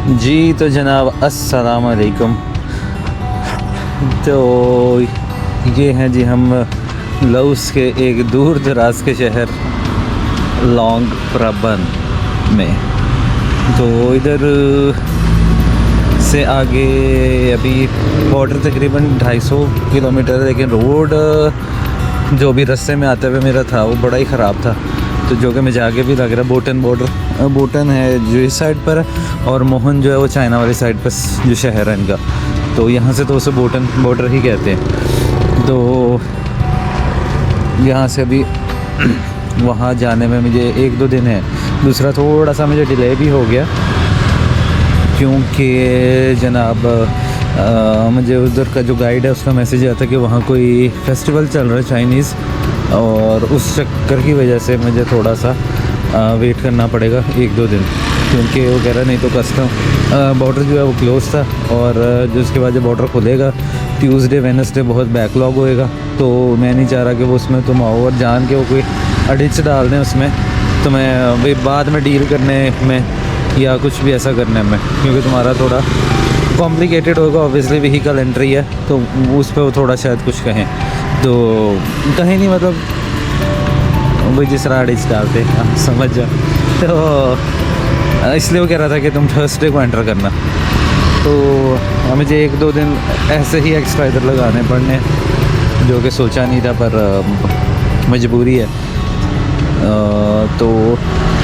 जी तो जनाब अस्सलाम वालेकुम। तो ये हैं जी हम लाओस के एक दूर दराज के शहर लॉन्ग प्रबन में। तो इधर से आगे अभी बॉर्डर तकरीबन 250 किलोमीटर है, लेकिन रोड जो भी रास्ते में आते हुए मेरा था वो बड़ा ही ख़राब था। तो जो कि मुझे आगे भी लग रहा है बोटन है जो इस साइड पर है, और मोहन जो है वो चाइना वाली साइड पर जो शहर है इनका। तो यहाँ से तो उसे बोटन बॉर्डर ही कहते हैं। तो यहाँ से अभी वहाँ जाने में मुझे 1-2 दिन है। दूसरा थोड़ा सा मुझे डिले भी हो गया क्योंकि जनाब मुझे उधर का जो गाइड है उसका मैसेज आता है कि वहाँ कोई फेस्टिवल चल रहा है चाइनीज़, और उस चक्कर की वजह से मुझे थोड़ा सा वेट करना पड़ेगा 1-2 दिन, क्योंकि वो कह रहा नहीं तो कस्टम बॉर्डर जो है वो क्लोज था, और जो उसके बाद जब बॉर्डर खुलेगा ट्यूसडे वेडनेसडे बहुत बैकलॉग होएगा। तो मैं नहीं चाह रहा कि वो उसमें तुम आओ और जान के वो कोई अडिच डाल दें उसमें, तो मैं भाई बाद में डील करने में या कुछ भी ऐसा करने में, क्योंकि तुम्हारा थोड़ा कॉम्प्लिकेटेड होगा। ऑब्वियसली व्हीकल एंट्री है तो उस पर वो थोड़ा शायद कुछ कहें, तो कहीं नहीं मतलब वही जिस तरह अडिच डालते समझ जा। तो इसलिए वो कह रहा था कि तुम थर्सडे को एंटर करना। तो मुझे 1-2 दिन ऐसे ही एक्स्ट्रा इधर लगाने पड़ने, जो कि सोचा नहीं था, पर मजबूरी है। तो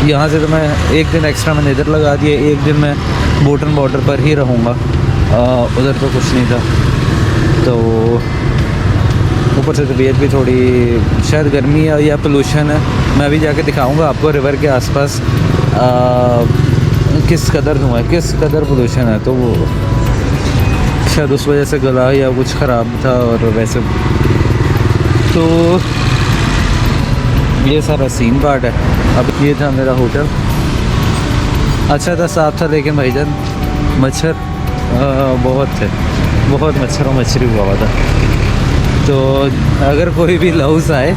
यहाँ से तो मैं 1 दिन एक्स्ट्रा मैंने इधर लगा दिए, 1 दिन मैं बोटन बॉर्डर पर ही रहूँगा, उधर तो कुछ नहीं था। तो ऊपर से तबीयत भी थोड़ी शायद गर्मी है या पोल्यूशन है। मैं अभी जाके दिखाऊंगा आपको रिवर के आसपास किस कदर धुआं है, किस कदर पोल्यूशन है। तो वो शायद उस वजह से गला या कुछ ख़राब था, और वैसे तो ये सारा सीन पार्ट है। अब ये था मेरा होटल, अच्छा था, साफ़ था, लेकिन भाईजान मच्छर बहुत थे, बहुत मच्छर और मच्छरी हुआ था। तो अगर कोई भी लाओस आए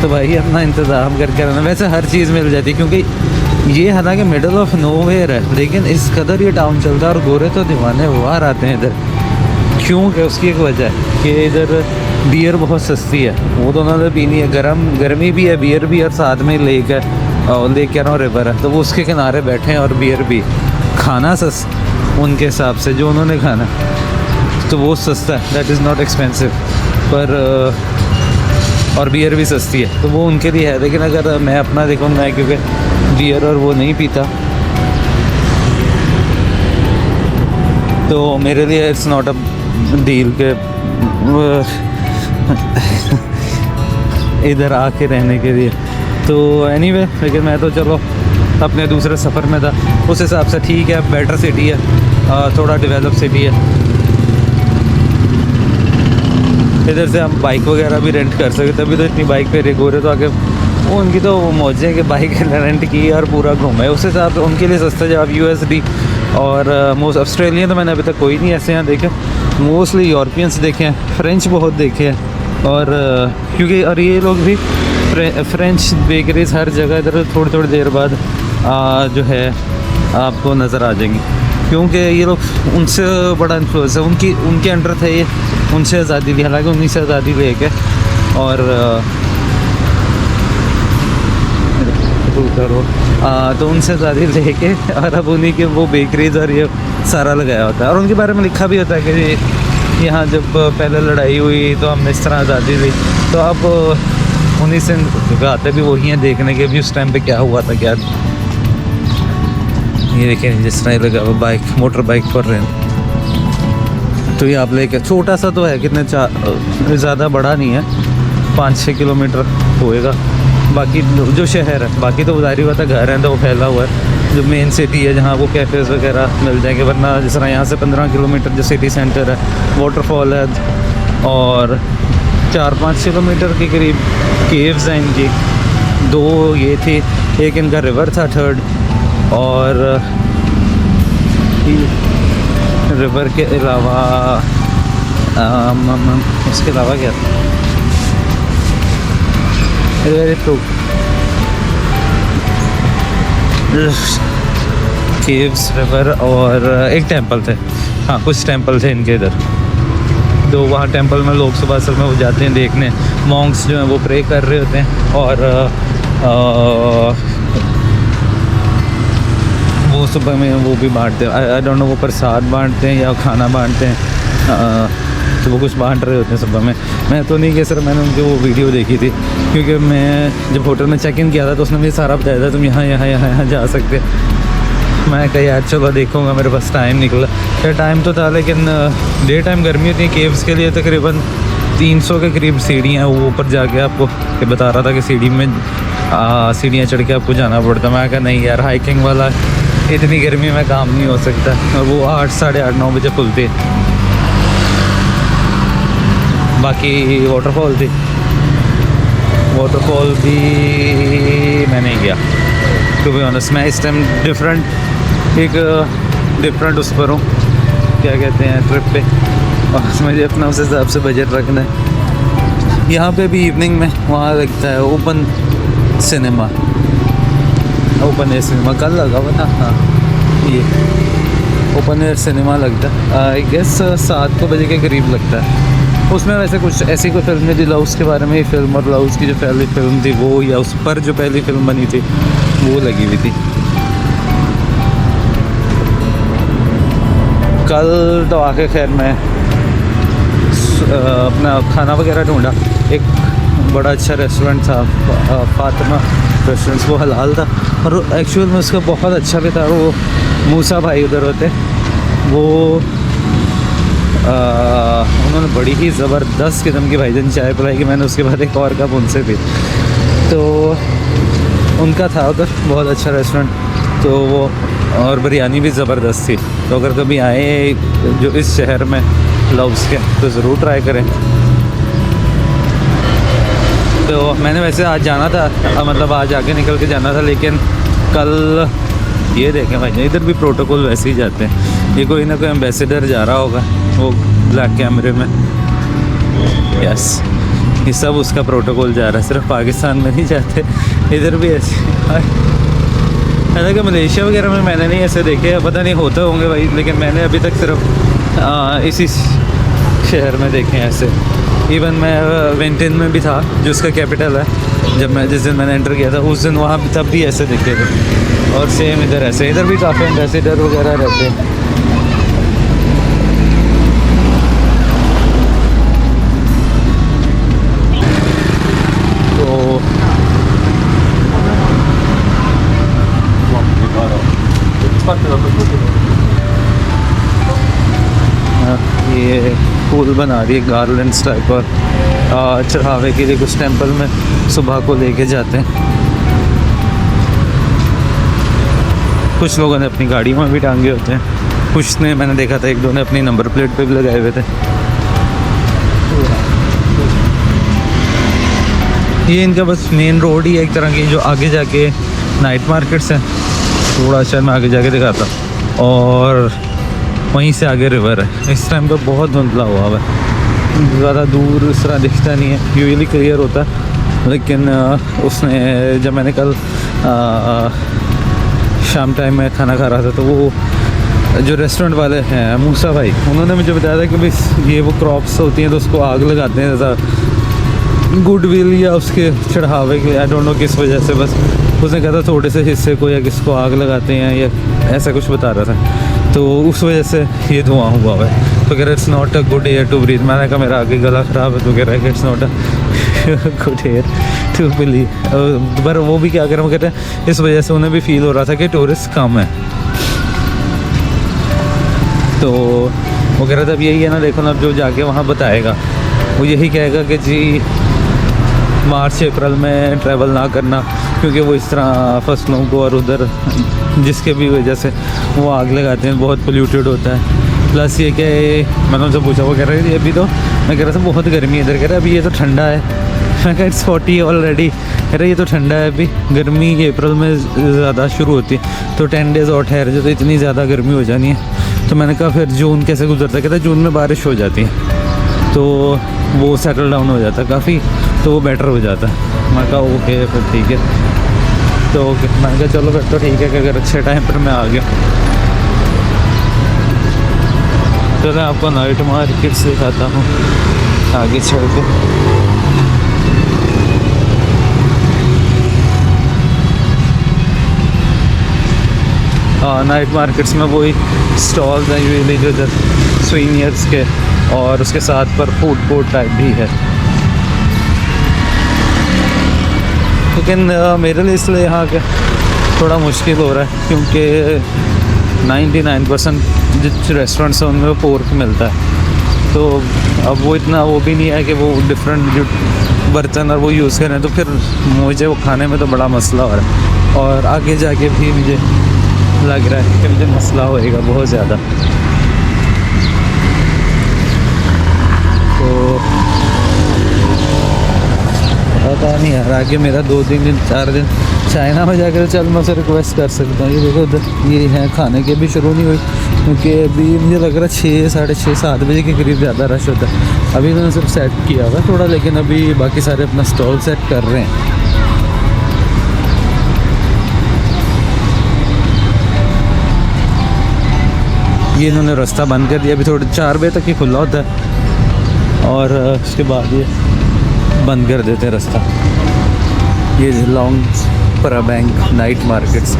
तो भाई अपना इंतज़ाम करके रहना। वैसे हर चीज़ मिल जाती है, क्योंकि ये हालांकि मिडल ऑफ नोवेयर है, लेकिन इस कदर ये टाउन चलता है, और गोरे तो दीवाने बाहर आते हैं इधर। क्योंकि उसकी एक वजह है कि इधर बियर बहुत सस्ती है, वो तो उन्होंने पीनी है, गर्मी भी है, बियर भी, और साथ में लेक है, और लेक क्या ना रिवर है, तो वो उसके किनारे बैठे हैं, और बियर भी खाना उनके हिसाब से जो उन्होंने खाना तो वो सस्ता है, दैट इज़ नॉट एक्सपेंसिव, पर और बियर भी सस्ती है, तो वो उनके लिए है। लेकिन अगर मैं अपना देखूँ, मैं क्योंकि बियर और वो नहीं पीता, तो मेरे लिए इट्स नॉट अ डील के इधर आके रहने के लिए। तो एनीवे लेकिन मैं तो चलो अपने दूसरे सफ़र में था, उस हिसाब से ठीक है, बेटर सिटी है, थोड़ा डेवलप सिटी है। इधर से हम बाइक वगैरह भी रेंट कर सकते, तभी तो इतनी बाइक पे रेक हो रहे, तो आगे वो उनकी तो मौजें हैं कि बाइक रेंट की और पूरा घूमे, उस हिसाब से उनके लिए सस्ता जब USD। और मोस्ट ऑस्ट्रेलियन तो मैंने अभी तक कोई नहीं ऐसे यहाँ देखे, मोस्टली यूरोपियंस देखे हैं, फ्रेंच बहुत देखे हैं, और क्योंकि और ये लोग भी फ्रेंच बेकरीज हर जगह इधर थोड़ी देर बाद जो है आपको नज़र आ जाएंगी, क्योंकि ये लोग उनसे बड़ा इन्फ्लुएंस है, उनके अंडर थे ये, उनसे आज़ादी ली, हालांकि उन्हीं से आज़ादी लेके, और तो उनसे आज़ादी लेके, और अब उन्हीं के वो बेकरीज और ये सारा लगाया होता है, और उनके बारे में लिखा भी होता है कि यहाँ जब पहले लड़ाई हुई तो हमने इस तरह आज़ादी ली। तो अब उन्हीं से आते भी वही हैं देखने के भी उस टाइम पे क्या हुआ था क्या। ये देखें जिस तरह लगा हुआ बाइक, मोटर बाइक पर रेंट। तो ये आप लेके, छोटा सा तो है, कितने ज़्यादा बड़ा नहीं है, 5-6 किलोमीटर होएगा। बाकी जो शहर है, बाकी तो जाहिर हुआ था घर है तो वो फैला हुआ है, जो मेन सिटी है जहाँ वो कैफ़ेज़ वगैरह मिल जाएंगे। वरना जिस तरह यहाँ से 15 किलोमीटर जो सिटी सेंटर है, वाटरफॉल है, और 4-5 किलोमीटर के करीब केव्स हैं इनकी, 2 ये थी, एक इनका रिवर था 3rd, और रिवर के अलावा उसके अलावा क्या था, तो केव्स, रिवर और एक टेंपल थे। हाँ, कुछ टेंपल थे इनके इधर। तो वहाँ टेंपल में लोग सुबह असल में वो जाते हैं देखने, मॉन्क्स जो हैं वो प्रे कर रहे होते हैं और वो सुबह में वो भी बांटते हैं। आई डोंट नो वो प्रसाद बांटते हैं या खाना बांटते हैं। तो वो कुछ बांट रहे होते हैं सुबह में। मैं तो नहीं गया सर, मैंने उनकी वो वीडियो देखी थी, क्योंकि मैं जब होटल में चेक इन किया था तो उसने मुझे सारा बताया था तुम यहाँ जा सकते। मैं कहा यार चलो देखूँगा, मेरे पास टाइम निकला। क्या टाइम तो था, लेकिन डे टाइम गर्मी होती है। केव्स के लिए तकरीबन 300 के करीब सीढ़ियाँ हैं, वो ऊपर जाके आपको ये बता रहा था कि सीढ़ी में सीढ़ियाँ चढ़ के आपको जाना पड़ता। मैं कहा नहीं यार, हाइकिंग वाला इतनी गर्मी में काम नहीं हो सकता। और वो 8, साढ़े 8, 9 बजे खुलती है। बाकी वाटरफॉल थी, वाटरफॉल भी मैं नहीं गया टू बी ऑनेस्ट। मैं इस टाइम डिफरेंट उस पर हूँ, क्या कहते हैं, ट्रिप पे, और मुझे अपना उस हिसाब से बजट रखना है। यहाँ पे भी इवनिंग में वहाँ लगता है open cinema, open air cinema. कल लगा हुआ था, हाँ, ये ओपन एयर सिनेमा लगता है। आई गेस 7 बजे के करीब लगता है। उसमें वैसे कुछ ऐसी कोई फिल्म नहीं थी, लाउस के बारे में ही फिल्म, और लाउस की जो पहली फिल्म थी वो, या उस पर जो पहली फिल्म बनी थी वो लगी हुई थी। कल तो आके खैर मैं अपना खाना वगैरह ढूंढा। एक बड़ा अच्छा रेस्टोरेंट था, फातिमा रेस्टोरेंट्स, वो हलाल था और एक्चुअल में उसका बहुत अच्छा भी था। वो मूसा भाई उधर होते, वो उन्होंने बड़ी ही ज़बरदस्त किस्म की भाईजान चाय पिलाई कि मैंने उसके बाद एक और कप उनसे पी। तो उनका था उधर बहुत अच्छा रेस्टोरेंट, तो वो, और बिरयानी भी ज़बरदस्त थी। तो अगर कभी आए जो इस शहर में लाओस के, तो ज़रूर ट्राई करें। तो मैंने वैसे आज जाना था, मतलब आज आगे निकल के जाना था, लेकिन कल ये देखें भाई, इधर भी प्रोटोकॉल वैसे ही जाते हैं। ये कोई ना कोई एम्बेसडर जा रहा होगा वो ब्लैक कैमरे में, यस, ये सब उसका प्रोटोकॉल जा रहा है। सिर्फ पाकिस्तान में नहीं जाते, इधर भी ऐसे। हालांकि मलेशिया वगैरह में मैंने नहीं ऐसे देखे, पता नहीं होते होंगे भाई, लेकिन मैंने अभी तक सिर्फ इसी शहर में देखे हैं ऐसे। इवन मैं वेंटिन में भी था, जो उसका कैपिटल है, जब मैं जिस दिन मैंने एंटर किया था उस दिन वहाँ भी, तब भी ऐसे दिखे थे। और सेम इधर ऐसे, इधर भी काफ़ी एम्बेसडर वगैरह रहते हैं। ये फूल बना रही है गार्लैंड्स टाइप, और चढ़ावे के लिए कुछ टेंपल में सुबह को लेके जाते हैं। कुछ लोगों ने अपनी गाड़ियों में भी टांगे होते हैं, कुछ ने, मैंने देखा था एक दो ने अपनी नंबर प्लेट पे भी लगाए हुए थे। ये इनका बस मेन रोड ही है एक तरह की, जो आगे जाके नाइट मार्केट्स हैं। थोड़ा अच्छा मैं आगे जाके दिखाता, और वहीं से आगे रिवर है। इस टाइम पे बहुत धुंधला हुआ है, ज़्यादा दूर इस तरह दिखता नहीं है, यूजुअली क्लियर होता है। लेकिन उसने, जब मैंने कल शाम टाइम में खाना खा रहा था, तो वो जो रेस्टोरेंट वाले हैं मूसा भाई, उन्होंने मुझे बताया था कि भाई ये वो क्रॉप्स होती हैं तो उसको आग लगाते हैं, जैसा गुडविल या उसके चढ़ावे के, आई डोंट नो किस वजह से। बस उसने कहा था थोड़े से हिस्से को या किसको आग लगाते हैं, या ऐसा कुछ बता रहा था, तो उस वजह से ये धुआं हुआ है। तो कह रहे it's not a good air to breathe. मैंने कहा मेरा आगे गला ख़राब है, तो कह रहा है कि it's not a good air to breathe. पर वो भी क्या करें, वो कहते हैं इस वजह से उन्हें भी फील हो रहा था कि टूरिस्ट कम है। तो वो कह रहा था अब यही है ना, देखो ना, अब जो जाके वहाँ बताएगा वो यही कहेगा कि जी मार्च अप्रैल में ट्रैवल ना करना, क्योंकि वो इस तरह फसलों को, और उधर जिसके भी वजह से वो आग लगाते हैं, बहुत पोल्यूटेड होता है। प्लस ये कि मैंने उनसे पूछा, वो कह रहे थे अभी तो, मैं कह रहा था बहुत गर्मी है इधर, कह रहा अभी ये तो ठंडा है। मैं कहा इट्स 40 ऑलरेडी, कह रहा ये तो ठंडा है, अभी गर्मी अप्रैल में ज़्यादा शुरू होती है, तो 10 डेज़ और ठहर जाए तो इतनी ज़्यादा गर्मी हो जानी है। तो मैंने कहा फिर जून कैसे गुजरता है, कहता जून में बारिश हो जाती है, तो वो सेटल डाउन हो जाता है काफ़ी, तो वो बेटर हो जाता है। मैं कहा ओके फिर ठीक है। तो मैंने कहा चलो फिर तो ठीक है कि अगर अच्छे टाइम पर मैं आ गया। तो मैं आपको नाइट मार्केट से दिखाता हूँ आगे चल के। नाइट मार्केट्स में वही स्टॉल्स हैं यूजली जो इधर स्वीनियर्स के, और उसके साथ पर फूड कोर्ट टाइप भी है। लेकिन मेरे लिए इसलिए यहाँ के थोड़ा मुश्किल हो रहा है क्योंकि 99% जिस रेस्टोरेंट्स हैं उनमें वो पोर्क मिलता है। तो अब वो इतना वो भी नहीं है कि वो डिफरेंट जो बर्तन और वो यूज़ करें, तो फिर मुझे वो खाने में तो बड़ा मसला हो रहा है। और आगे जाके भी मुझे लग रहा है कि मुझे मसला होएगा बहुत ज़्यादा। तो पता नहीं यार, आगे मेरा 2-3 दिन 4 दिन चाइना में जाकर चल मैं उसे रिक्वेस्ट कर सकता हूँ। ये देखो उधर ये है, खाने की अभी शुरू नहीं हुई क्योंकि अभी मुझे लग रहा है 6, साढ़े 6, 7 बजे के करीब ज़्यादा रश होता है। अभी मैंने सिर्फ सेट किया हुआ थोड़ा, लेकिन अभी बाकी सारे अपना स्टॉल सेट कर रहे हैं। ये इन्होंने रास्ता बंद कर दिया, अभी थोड़े 4 बजे तक ही खुला होता है और उसके बाद ये बंद कर देते हैं रास्ता। ये लॉन्ग प्राबैंक नाइट मार्केट्स।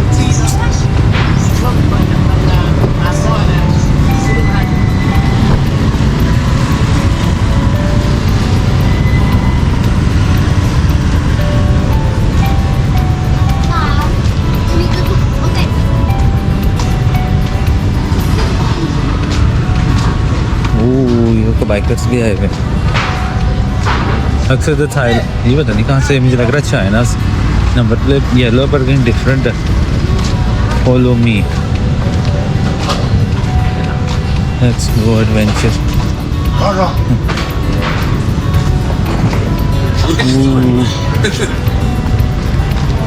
ये तो बाइकर्स भी आए हुए। अक्सर तो थाईलैंड, ये पता नहीं कहाँ से, मुझे लग रहा है चाइना से। नंबर प्लेट येलो पर कहीं डिफरेंट है। Follow me, let's go adventure.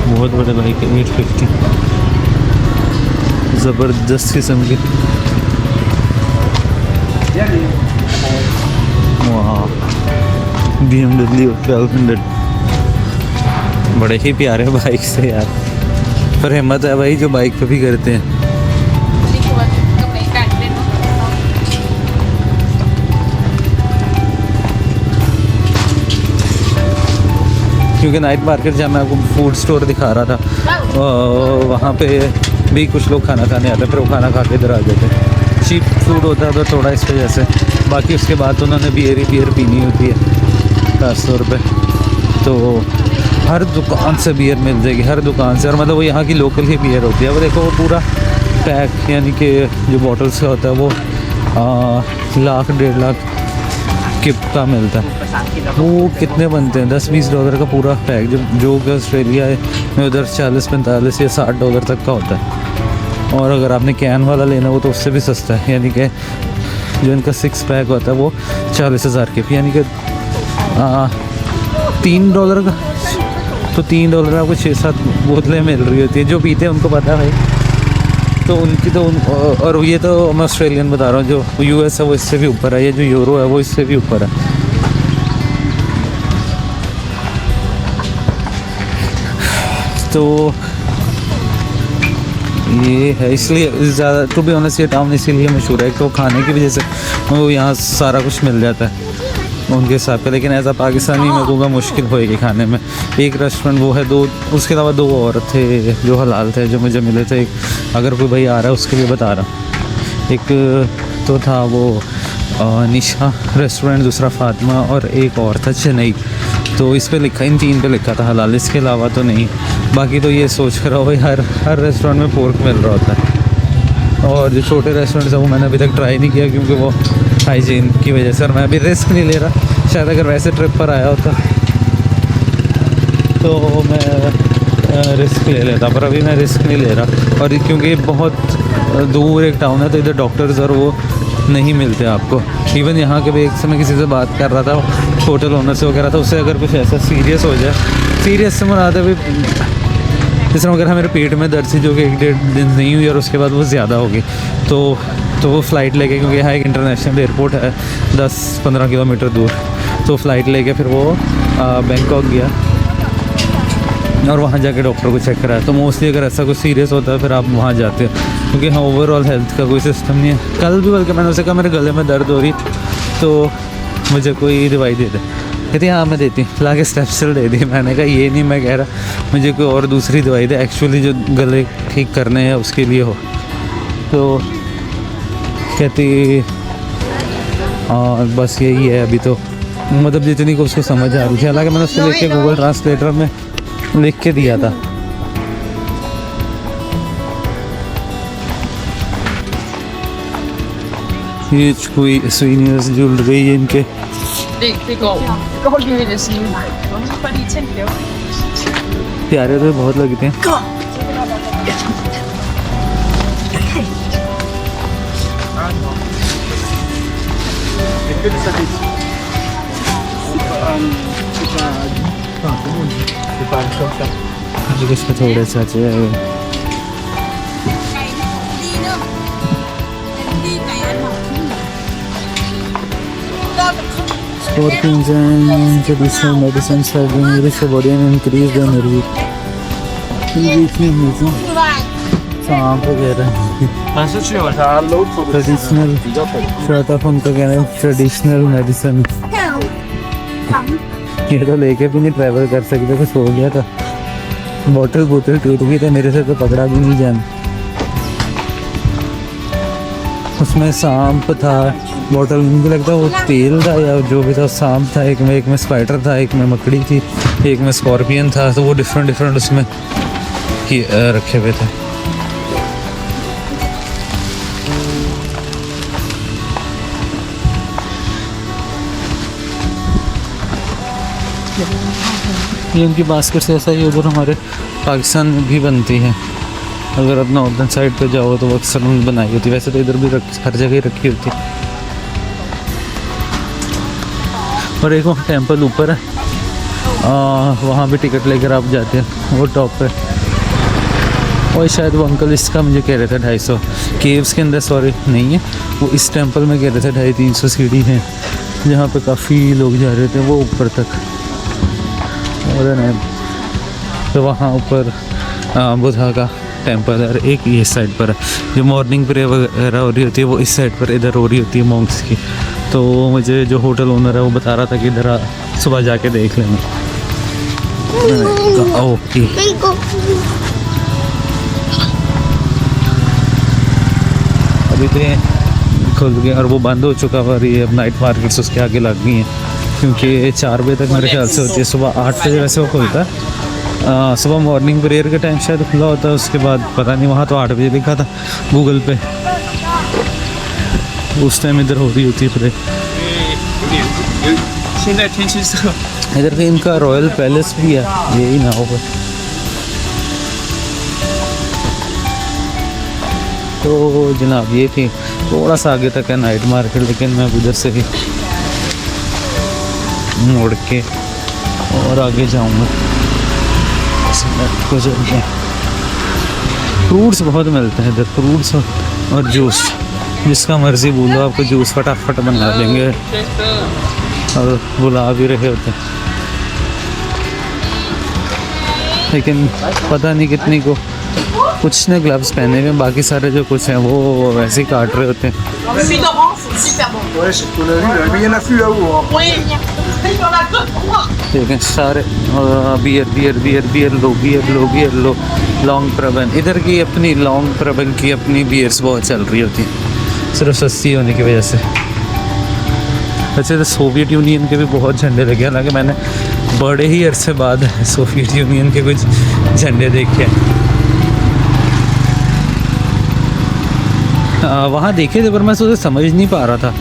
बहुत बड़े बाइक है, 850, ज़बरदस्त किस्म की। वाह, BMW 1200, बड़े ही प्यारे बाइक से यार। पर हिम्मत है भाई जो बाइक पे भी करते हैं। क्योंकि नाइट मार्केट जब मैं आपको फूड स्टोर दिखा रहा था वहाँ पे भी कुछ लोग खाना खाने आते, फिर वो खाना खा के इधर आ जाते। चीप फूड होता है तो थोड़ा इस वजह से। बाकी उसके बाद तो उन्होंने बियर पीनी होती है खास तौर पे। तो हर दुकान से बियर मिल जाएगी, हर दुकान से। और मतलब वो यहाँ की लोकल ही बियर होती है। वो देखो वो पूरा पैक, यानी कि जो बॉटल से होता है वो 1-1.5 लाख किप का मिलता है। वो कितने बनते हैं, $10-20 का पूरा पैक, जो कि ऑस्ट्रेलिया में उधर $40-45 या $60 तक का होता है। और अगर आपने कैन वाला लेना हो तो उससे भी सस्ता है, यानी कि जो इनका 6 पैक होता है वो 40,000 के, यानी कि $3 का। तो $3 में आपको 6-7 बोतलें मिल रही होती है। जो पीते हैं उनको पता है भाई। तो उनकी तो और ये तो मैं ऑस्ट्रेलियन बता रहा हूँ, जो US है वो इससे भी ऊपर है, ये जो यूरो है वो इससे भी ऊपर है। तो ये है, इसलिए ज़्यादा टू बी ऑनेस्ट ये टाउन इसीलिए मशहूर है। तो खाने की वजह से वो यहाँ सारा कुछ मिल जाता है उनके हिसाब का। लेकिन एज आ पाकिस्तानी मैं कहूँगा मुश्किल होएगी खाने में। एक रेस्टोरेंट वो है, 2 उसके अलावा 2 और थे जो हलाल थे जो मुझे मिले थे। अगर कोई भाई आ रहा है उसके लिए बता रहा। एक तो था वो निशा रेस्टोरेंट, दूसरा फातिमा, और एक और था चेन्नई। तो इस पे लिखा, इन 3 पे लिखा था हलाल, इसके अलावा तो नहीं। बाकी तो ये सोच कर रहो हर रेस्टोरेंट में पोर्क मिल रहा होता है। और जो छोटे रेस्टोरेंट्स हैं वो मैंने अभी तक ट्राई नहीं किया क्योंकि वो हाइजीन की वजह से। और मैं अभी रिस्क नहीं ले रहा। शायद अगर वैसे ट्रिप पर आया होता तो मैं रिस्क ले लेता, पर अभी मैं रिस्क नहीं ले रहा। और क्योंकि बहुत दूर एक टाउन है तो इधर डॉक्टर्स और वो नहीं मिलते आपको। इवन यहाँ के भी एक समय किसी से बात कर रहा था, होटल ओनर से वगैरह, तो उससे अगर कुछ ऐसा सीरियस हो जाए, सीरियस से मुराद है जिस तरह अगर मेरे पेट में दर्द थी जो कि 1-1.5 दिन नहीं हुई और उसके बाद वो ज़्यादा होगी, तो वो फ़्लाइट लेके, क्योंकि यहाँ एक इंटरनेशनल एयरपोर्ट है 10-15 किलोमीटर दूर, तो फ़्लाइट लेके फिर वो बैंकॉक गया। और वहाँ जाके डॉक्टर को चेक कराया। तो मोस्टली अगर ऐसा कुछ सीरियस होता है फिर आप वहाँ जाते हो, क्योंकि हाँ ओवरऑल हेल्थ का कोई सिस्टम नहीं है। कल भी बल्कि मैंने उसे कहा मेरे गले में दर्द हो रही, तो मुझे कोई दवाई दे दे, कहती हाँ मैं देती, ला के स्टेप्सिल दे दी। मैंने कहा ये नहीं, मैं कह रहा मुझे कोई और दूसरी दवाई दे एक्चुअली जो गले ठीक करने हैं उसके लिए हो। तो कहती हाँ बस यही है अभी तो, मतलब जितनी को उसको समझ आ रही थी। हालांकि मैंने उसको लिख के गूगल ट्रांसलेटर में लिख के दिया था। ये कोई souvenirs ज्वेलरी है इनके। प्यारे तो बहुत लगते हैं। इसमें थोड़े सा Scorpions and traditional medicines have been used for body and increase the energy. सांप वगैरह ट्रेडिशनल शर्ट उनका कहना है ट्रेडिशनल मेडिसिन। ये तो लेके भी नहीं ट्रैवल कर सकते, कुछ हो गया था, बोतल टूट गई थी मेरे से, तो पकड़ा भी नहीं जाना। उसमें सांप था, बोतल मुझे लगता है वो तेल था या जो भी था, सांप था एक में स्पाइडर था, एक में मकड़ी थी, एक में स्कॉर्पियन था। तो वो डिफरेंट उसमें रखे हुए थे। ये उनकी बास्केट से ऐसा ही उधर हमारे पाकिस्तान में भी बनती है। अगर अपना उधर साइड पे जाओ तो वो अक्सर बनाई होती है, वैसे तो इधर भी हर जगह ही रखी होती है। और एक वहाँ टेंपल ऊपर है, वहाँ भी टिकट लेकर आप जाते हैं, वो टॉप पे। और शायद वो अंकल इसका मुझे कह रहे थे 250 केव्स के अंदर, सॉरी नहीं है वो, इस टेंपल में कह रहे थे 250-300 सीढ़ी हैं जहाँ पे काफ़ी लोग जा रहे थे वो ऊपर तक। और नहीं तो वहाँ ऊपर बुद्धा का टेंपल है, एक ये साइड पर है। जो मॉर्निंग प्रेयर वगैरह हो रही होती है वो इस साइड पर इधर हो रही होती है मॉन्क्स की। तो मुझे जो होटल ओनर है वो बता रहा था कि इधर सुबह जाके देख लेंगे। ओके अभी तो खुल गए और वो बंद हो चुका हुआ, ये अब नाइट मार्केट्स उसके आगे लग गई हैं, क्योंकि 4 बजे तक मेरे ख्याल से होती है, सुबह 8 बजे वैसे वो खुलता है। सुबह मॉर्निंग प्रेयर के टाइम शायद खुला होता है, उसके बाद पता नहीं, वहाँ तो 8 बजे लिखा था गूगल पे, उस टाइम इधर हो रही होती है प्रेयर। इधर का इनका रॉयल पैलेस भी है, यही ना होगा। तो जनाब ये थी, थोड़ा सा आगे तक है नाइट मार्केट, लेकिन मैं उधर से ही मोड़ के और आगे जाऊंगा। फ्रूट्स बहुत मिलते हैं इधर, फ्रूट्स और जूस, जिसका मर्जी बोलो आपको जूस फटाफट बना लेंगे और बुला भी रहे होते हैं। लेकिन पता नहीं कितनी को, कुछ ने ग्लव्स पहने हुए, बाकी सारे जो कुछ हैं वो वैसे ही काट रहे होते हैं। देखें सारे बियर लो लॉन्ग प्रबन, इधर की अपनी लॉन्ग प्रबन की अपनी बियर्स बहुत चल रही होती हैं, सिर्फ सस्ती होने की वजह से। वैसे तो सोवियत यूनियन के भी बहुत झंडे लगे, हालांकि मैंने बड़े ही अरसे बाद सोवियत यूनियन के कुछ झंडे देखे। वहाँ देखे थे पर मैं सोचा समझ नहीं पा रहा था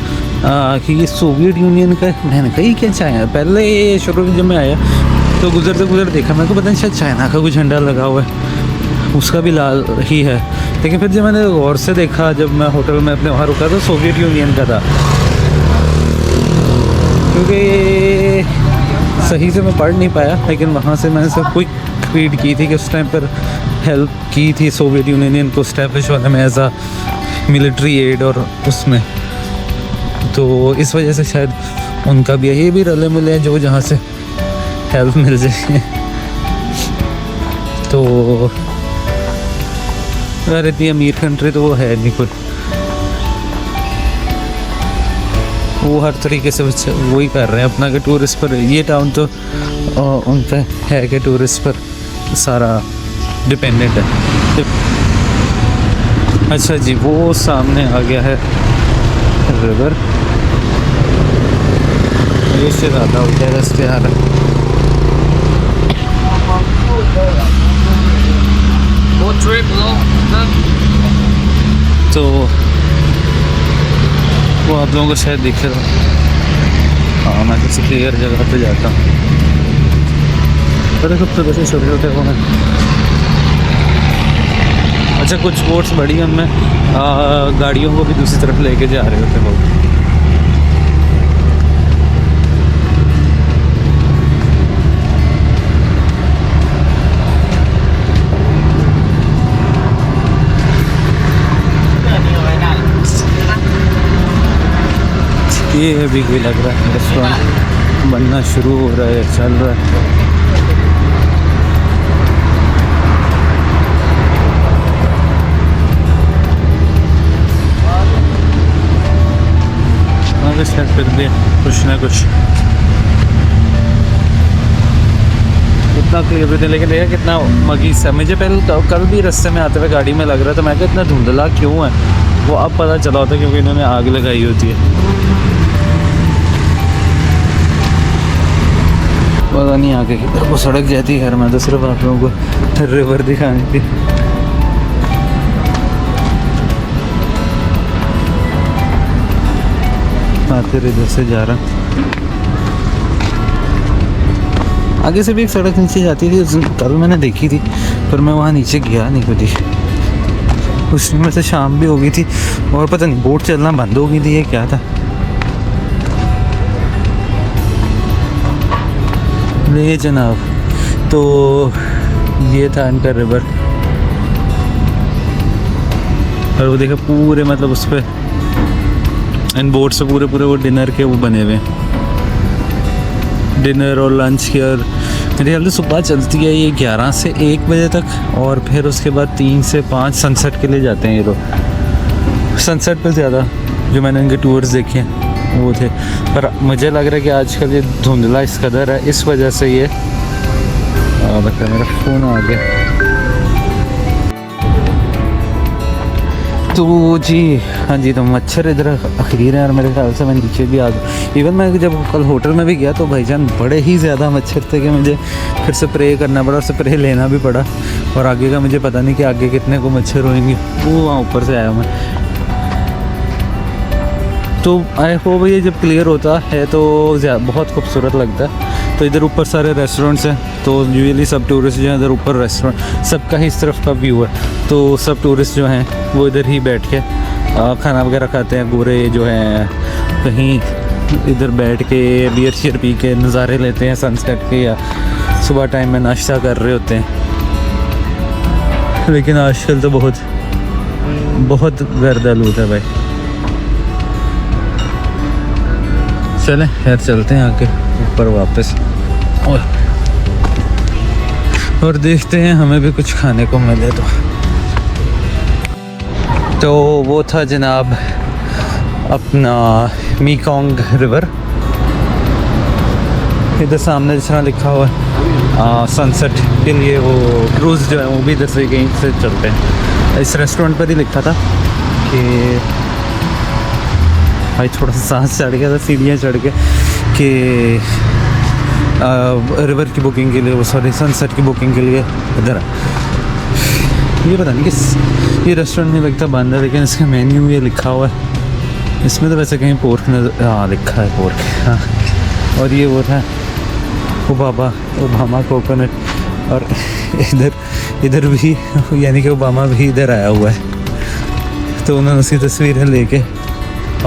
कि ये सोवियत यूनियन का, मैंने कही क्या चाइना, पहले शुरू में जब मैं आया तो गुजरते देखा, मेरे को पता नहीं शायद चाइना का कोई झंडा लगा हुआ है, उसका भी लाल ही है। लेकिन फिर जब मैंने गौर से देखा, जब मैं होटल में अपने वहाँ रुका तो सोवियत यूनियन का था, क्योंकि सही से मैं पढ़ नहीं पाया। लेकिन वहाँ से मैंने सब क्विक रीड की थी कि उस टाइम पर हेल्प की थी सोवियत यूनियन को स्टैब्लिश होने में एज आ मिलिट्री एड, और उसमें तो इस वजह से शायद उनका भी, ये भी रले मिले हैं जो जहाँ से हेल्प मिल जाए। तो यार इतनी अमीर कंट्री तो वो है नहीं कोई, वो हर तरीके से बच्चे वही कर रहे हैं अपना कि टूरिस्ट पर, ये टाउन तो उन पर है कि टूरिस्ट पर सारा डिपेंडेंट है। अच्छा जी, वो सामने आ गया है रिवर, ये से ज़्यादा हो गया रास्ते आ रहा है। तो वो आप लोगों को शायद दिख रहा हो। हाँ, मैं किसी क्लियर जगह पे जाता हूँ। पता कब तक छोटे छोटे वो हैं। अच्छा, कुछ बोट्स बड़ी हैं, उनमें गाड़ियों को भी दूसरी तरफ लेके जा रहे होते हैं लोग। ये अभी कोई लग रहा है रेस्टोरेंट बनना शुरू हो रहा है, चल रहा है। फिर भी कुछ ना कुछ कितना क्लियर भी थे, लेकिन ये कितना मगी सा। मुझे पहले कल भी रास्ते में आते हुए गाड़ी में लग रहा था, मैं क्या इतना धुंधला क्यों है, वो अब पता चला होता क्योंकि इन्होंने आग लगाई होती है। पता नहीं आगे किधर को सड़क जाती है। मैं तो सिर्फ आप लोगों को रिवर दिखाने थी। फिर इधर से जा रहा हूँ, आगे से भी एक सड़क नीचे जाती थी, कल मैंने देखी थी, पर मैं वहाँ नीचे गया नहीं कभी। उसमें से शाम भी हो गई थी और पता नहीं बोट चलना बंद हो गई थी, ये क्या था। ले जनाब, तो ये था इनका रिवर। और वो देखा पूरे, मतलब उस पर इन बोट से पूरे पूरे वो डिनर के वो बने हुए हैं, डिनर और लंच के। और मेरे ख्याल से सुबह चलती है ये 11 से 1 बजे तक, और फिर उसके बाद 3 से 5 सनसेट के लिए जाते हैं ये लोग। सनसेट पे ज़्यादा जो मैंने इनके टूर्स देखे हैं वो थे, पर मुझे लग रहा है कि आजकल ये धुंधला इस कदर है, इस वजह से ये बता। मेरा फ़ोन आ गया। तो जी हाँ जी, तो मच्छर इधर अखरीर है और मेरे ख्याल से मैं नीचे भी आ गया। इवन मैं जब कल होटल में भी गया तो भाईजान बड़े ही ज़्यादा मच्छर थे कि मुझे फिर स्प्रे करना पड़ा और स्प्रे लेना भी पड़ा। और आगे का मुझे पता नहीं कि आगे कितने को मच्छर होंगे, वो वहाँ ऊपर से आया मैं। तो आई होप ये जब क्लियर होता है तो बहुत खूबसूरत लगता है। तो इधर ऊपर सारे रेस्टोरेंट्स हैं, तो यूजुअली सब टूरिस्ट जो हैं इधर ऊपर रेस्टोरेंट, सबका ही इस तरफ का व्यू है, तो सब टूरिस्ट जो हैं वो इधर ही बैठ के खाना वगैरह खाते हैं। गोरे जो हैं कहीं इधर बैठ के बियर शियर पी के नज़ारे लेते हैं सनसेट के, या सुबह टाइम में नाश्ता कर रहे होते हैं। लेकिन आजकल तो बहुत गर्दालूद है भाई। चलें खैर, चलते हैं आके ऊपर वापस और देखते हैं हमें भी कुछ खाने को मिले तो वो था जनाब अपना मेकोंग रिवर। इधर सामने जिस तरह लिखा हुआ है सनसेट के लिए वो क्रूज़ जो है वो भी इधर से कहीं से चलते हैं। इस रेस्टोरेंट पर ही लिखा था कि भाई थोड़ा सा सांस चढ़ गया था सीढ़ियाँ चढ़ के कि रिवर की बुकिंग के लिए, वो सॉरी सनसेट की बुकिंग के लिए इधर। ये पता नहीं किस ये रेस्टोरेंट में लगता बंद है, लेकिन इसका मेन्यू ये लिखा हुआ है। इसमें तो वैसे कहीं पोर्क नजर, हाँ लिखा है पोर्क, हाँ। और ये वो था ओबामा कोकोनट, और इधर भी यानी कि ओबामा भी इधर आया हुआ है, तो उन्होंने उसकी तस्वीरें लेके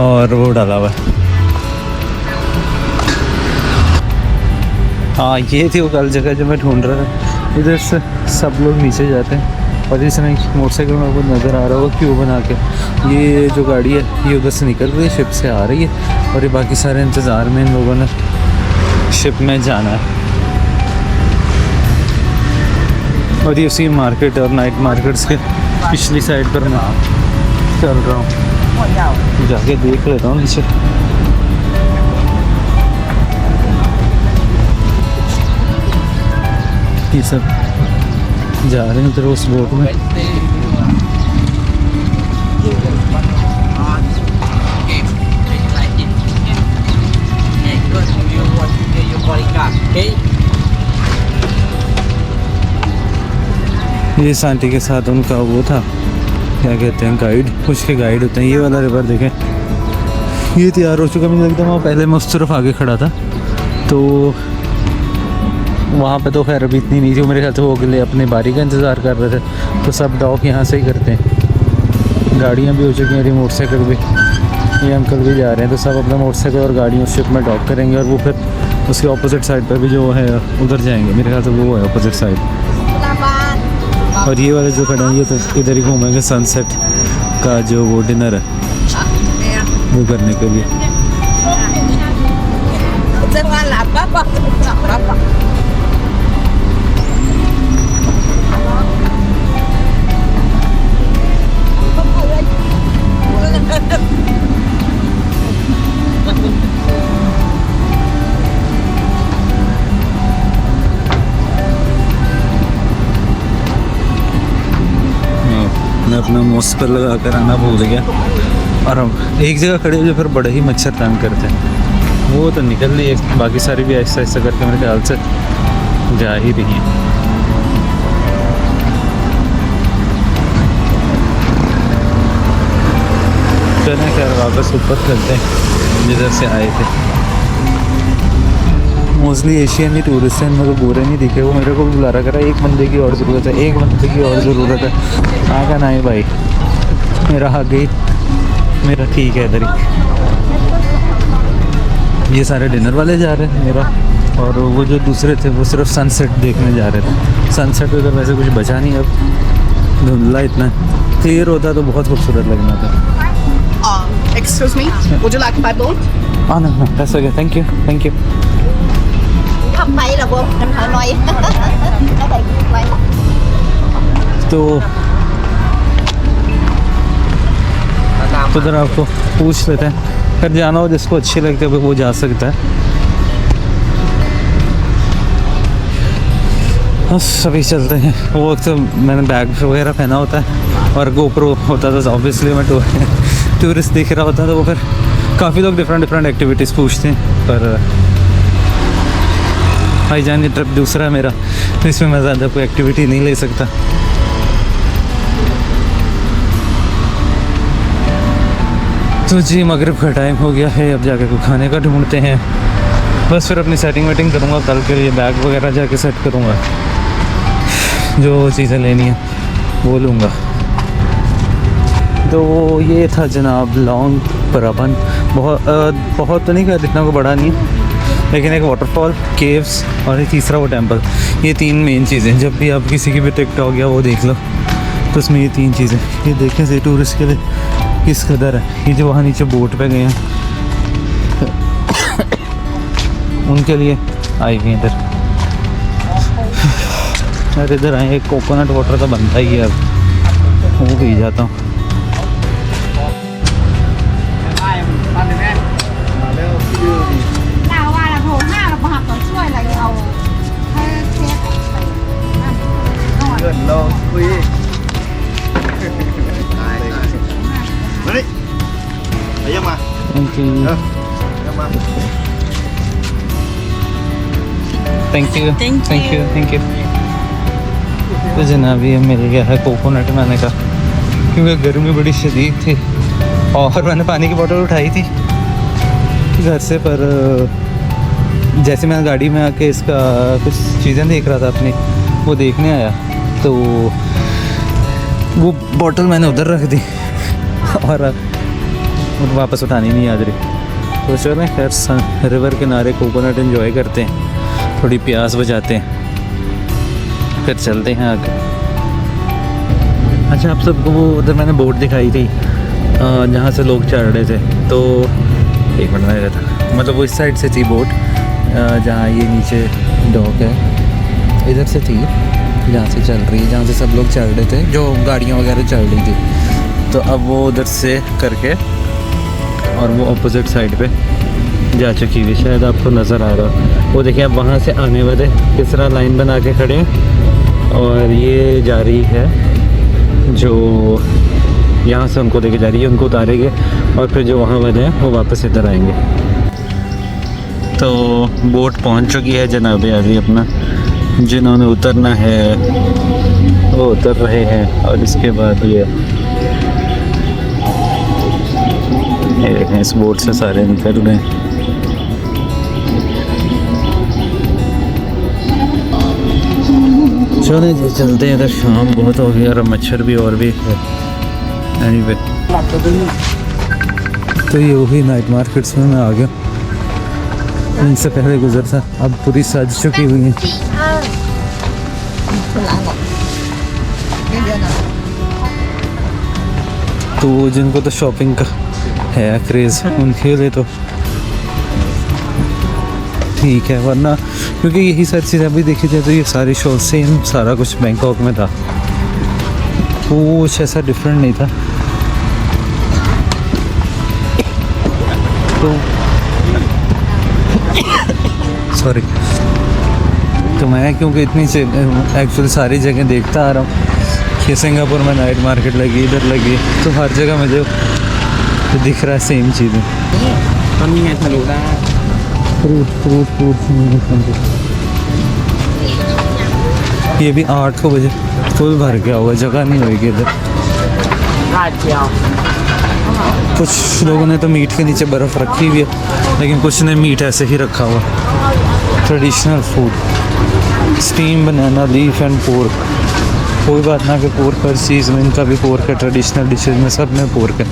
और वो डाला हुआ है। हाँ ये थी वो कल जगह जो मैं ढूंढ रहा था। इधर से सब लोग नीचे जाते हैं और इस तरह मोटरसाइकिल में वो नज़र आ रहा होगा क्यों बना के, ये जो गाड़ी है ये उधर से निकल रही है, शिप से आ रही है, और ये बाकी सारे इंतज़ार में इन लोगों ने शिप में जाना है। और ये उसी मार्केट और नाइट मार्केट्स के पिछली साइड पर मैं चल रहा हूँ, जाके देख लेता हूँ नीचे। ये सब जा रहे हैं उधर उस बोट में। ये आंटी के साथ उनका वो था, क्या कहते हैं, गाइड, कुछ के गाइड होते हैं। ये वाला रिवर देखें, ये तैयार हो चुका। मुझे लगता है वहाँ पहले मैं उस तरफ आगे खड़ा था, तो वहाँ पे तो खैर अभी इतनी नहीं थी मेरे ख्याल से। वो अगले अपने बारी का इंतज़ार कर रहे थे, तो सब डॉक यहाँ से ही करते हैं। गाड़ियाँ भी हो चुकी हैं, मोटरसाइकिल भी, ये अंकल भी जा रहे हैं, तो सब अपना मोटरसाइकिल और गाड़ियों शिप में डॉक करेंगे और वो फिर उसके ऑपोजिट साइड पर भी जो है उधर जाएंगे। मेरे ख्याल से वो है ऑपोजिट साइड। और ये वाले जो खड़े हैं ये तो इधर ही घूमेंगे सनसेट का जो वो डिनर है वो करने के लिए। मैं अपना मास्क पर लगा कर आना भूल गया और हम एक जगह खड़े हो जो फिर बड़े ही मच्छर तंग करते हैं। वो तो निकल रही है, बाकी सारी भी ऐसा ऐसा करके मेरे ख्याल से जा ही रही हैं। चलें खैर वापस ऊपर चलते हैं जिधर से आए थे। मोस्टली एशियन ही टूरिस्ट हैं, मेरे को गोरे नहीं दिखे। वो मेरे को भी बुला रहा करा, एक बंदे की और ज़रूरत है, एक बंदे की और ज़रूरत है। कहाँ ना है भाई, मेरा हाथ गई, मेरा ठीक है इधर ही। ये सारे डिनर वाले जा रहे हैं मेरा, और वो जो दूसरे थे वो सिर्फ सनसेट देखने जा रहे थे। सनसेट उधर वैसे कुछ बचा नहीं, अब धुंधला इतना क्लियर होता तो बहुत खूबसूरत लगना था। Excuse me, would you like my boat? हाँ ना, that's okay, thank you, thank you. Không bay là vô, em thở nói. Nó bay bay. तो उधर आपको पूछ लेते हैं, फिर जाना हो जिसको अच्छी लगती है वो जा सकता है। बस अभी चलते हैं। वो वक्त तो मैंने बैग वगैरह पहना होता है और गोप्रो होता था, ऑब्वियसली मैं टूरिस्ट दिख रहा होता, तो वो फिर काफ़ी लोग डिफरेंट एक्टिविटीज़ पूछते हैं। पर भाईजान की ट्रिप दूसरा मेरा, तो इसमें मैं ज़्यादा कोई एक्टिविटी नहीं ले सकता। तो जी मगरिब का टाइम हो गया है, अब जाके कुछ खाने का ढूंढते हैं। बस फिर अपनी सेटिंग वेटिंग करूँगा, कल के लिए बैग वगैरह जाके सेट करूँगा, जो चीज़ें लेनी है वो लूँगा। तो ये था जनाब लॉन्ग प्रबन। बहुत तो नहीं कहा, इतना को बड़ा नहीं, लेकिन एक वाटरफॉल, केव्स और एक तीसरा वो टेंपल, ये तीन मेन चीज़ें। जब भी आप किसी की भी टिकटॉक या वो देख लो तो उसमें ये तीन चीज़ें, ये देखें से टूरिस्ट के लिए किस कदर है। ये जो वहाँ नीचे बोट पे गए हैं उनके लिए आई हुई इधर। अरे इधर आए, एक कोकोनट वाटर तो बनता ही है, अब वो पी जाता हूँ। Thank you thank you. तो जनाब ये मिल गया है कोकोनट, मैंने कहा क्योंकि गर्मी बड़ी शदीद थी और मैंने पानी की बोतल उठाई थी घर से, पर जैसे मैं गाड़ी में आके इसका कुछ चीज़ें देख रहा था अपनी, वो देखने आया तो वो बोतल मैंने उधर रख दी और वापस उठानी नहीं याद रही। तो चलें खैर रिवर किनारे कोकोनट एंजॉय करते हैं, थोड़ी प्यास बुझाते हैं, फिर चलते हैं आगे। अच्छा, आप सबको वो उधर मैंने बोट दिखाई थी जहाँ से लोग चढ़ रहे थे, तो एक मिनट में था, मतलब वो इस साइड से थी बोट जहाँ ये नीचे डॉक है, इधर से थी। जहाँ से चल रही है, जहाँ से सब लोग चल रहे थे, जो गाड़ियाँ वगैरह चल रही थी। तो अब वो उधर से करके और वो अपोजिट साइड पे जा चुकी हुई, शायद आपको नज़र आ रहा हो। वो देखिए, अब वहाँ से आने वाले किस तरह लाइन बना के खड़े हैं, और ये जा रही है जो यहाँ से उनको लेके जा रही है, उनको उतारेंगे और फिर जो वहाँ वाले हैं वो वापस इधर आएंगे। तो बोट पहुँच चुकी है जनाब अली अपना, जिन्होंने उतरना है वो उतर रहे हैं। और इसके बाद ये देखें, इस बोट से सारे निकल गए। चले जी चलते हैं, इधर शाम बहुत हो गई और मच्छर भी और भी है। एनीवे, तो ये वही नाइट मार्केट्स में मैं आ गया, इनसे पहले गुजर था। अब पूरी सज चुकी हुई है। तो जिनको तो शॉपिंग का है क्रेज़, उनके लिए तो ठीक है, वरना क्योंकि यही सारी चीज़ें अभी देखी जाए तो ये सारी शो सेम सारा कुछ बैंकॉक में था, कुछ ऐसा डिफरेंट नहीं था। तो सॉरी, तो मैं क्योंकि इतनी से एक्चुअली सारी जगह देखता आ रहा हूँ कि सिंगापुर में नाइट मार्केट लगी, इधर लगी, तो हर जगह मुझे दिख रहा है सेम चीज़ें। ये भी 8 बजे फुल भर गया हुआ, जगह नहीं होगी इधर। कुछ लोगों ने तो मीट के नीचे बर्फ़ रखी हुई है, लेकिन कुछ ने मीट ऐसे ही रखा हुआ। Traditional food, steam banana, leaf and pork. कोई बात ना कि पोर्क हर चीज़ में, इनका भी पोर्क है, ट्रेडिशनल डिशेज में सब में पोर्क है।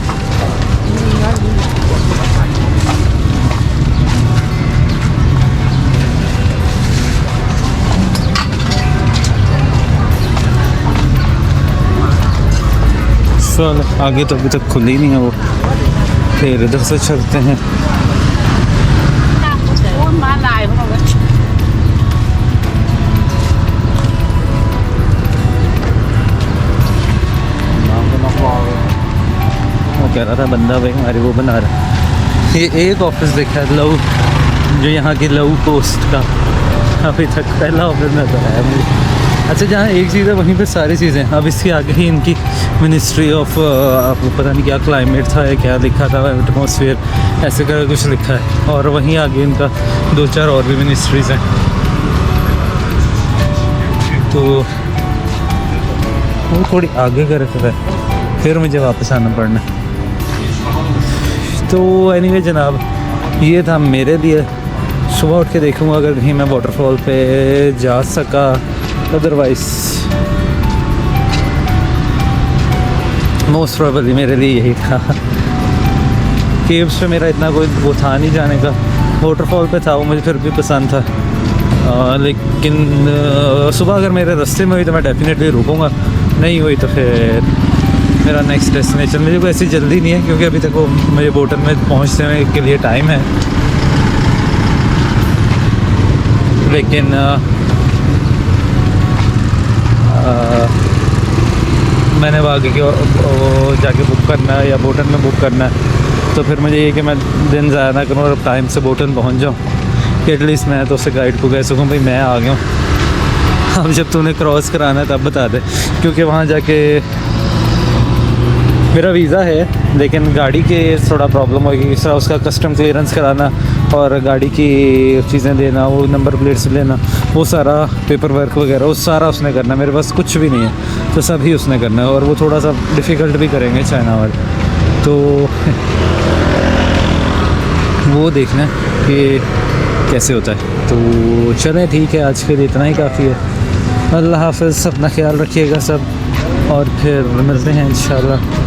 आगे तो अभी तक खुली नहीं है वो, फिर इधर से चलते हैं। वो कह रहा था बंदा भाई हमारे वो बना रहा है। ये एक ऑफिस देखा है लव, जो यहाँ की लव कोस्ट का, अभी तक पहला ऑफिस नजर आया मुझे। अच्छा, जहाँ एक चीज़ है वहीं पे सारी चीज़ें। अब इसके आगे ही इनकी मिनिस्ट्री ऑफ पता नहीं क्या क्लाइमेट था या क्या लिखा था, एटमॉस्फेयर ऐसे कर कुछ लिखा है, और वहीं आगे इनका 2-4 और भी मिनिस्ट्रीज़ हैं। तो वो थोड़ी आगे का रखा है, फिर मुझे वापस आना पड़ना। तो एनीवे जनाब, ये था मेरे लिए। सुबह उठ के देखूँगा अगर कहीं मैं वाटरफॉल पे जा सका, अदरवाइज मोस्ट प्रोबेबली मेरे लिए यही था। केव्स पे मेरा इतना कोई वो था नहीं जाने का, वाटरफॉल पे था वो मुझे फिर भी पसंद था। लेकिन सुबह अगर मेरे रास्ते में हुई तो मैं डेफिनेटली रुकूँगा, नहीं हुई तो फिर मेरा नेक्स्ट डेस्टिनेशन। मुझे कोई ऐसी जल्दी नहीं है क्योंकि अभी तक वो मुझे बोटन में पहुँचने के लिए टाइम है, लेकिन मैंने वो आगे जाके बुक करना है या बोटन में बुक करना है, तो फिर मुझे ये कि मैं दिन ज़्यादा ना करूँ और टाइम से बोटन पहुँच जाऊँ कि एटलीस्ट मैं तो उससे गाइड को कह सकूँ भाई मैं आ गया हूँ, अब जब तूने क्रॉस कराना है तब बता दे। क्योंकि वहाँ जाके मेरा वीज़ा है लेकिन गाड़ी के थोड़ा प्रॉब्लम होगी, इस तरह उसका कस्टम क्लियरेंस कराना और गाड़ी की चीज़ें देना, वो नंबर प्लेट्स लेना, वो सारा पेपर वर्क वगैरह वो सारा उसने करना। मेरे पास कुछ भी नहीं है, तो सब ही उसने करना है, और वो थोड़ा सा डिफ़िकल्ट भी करेंगे चाइना वाले। तो वो देखना कि कैसे होता है। तो चलें ठीक है, आज के लिए इतना ही काफ़ी है। अल्लाह हाफ़िज़, अपना ख्याल रखिएगा सब, और फिर मिलते हैं इंशाल्लाह।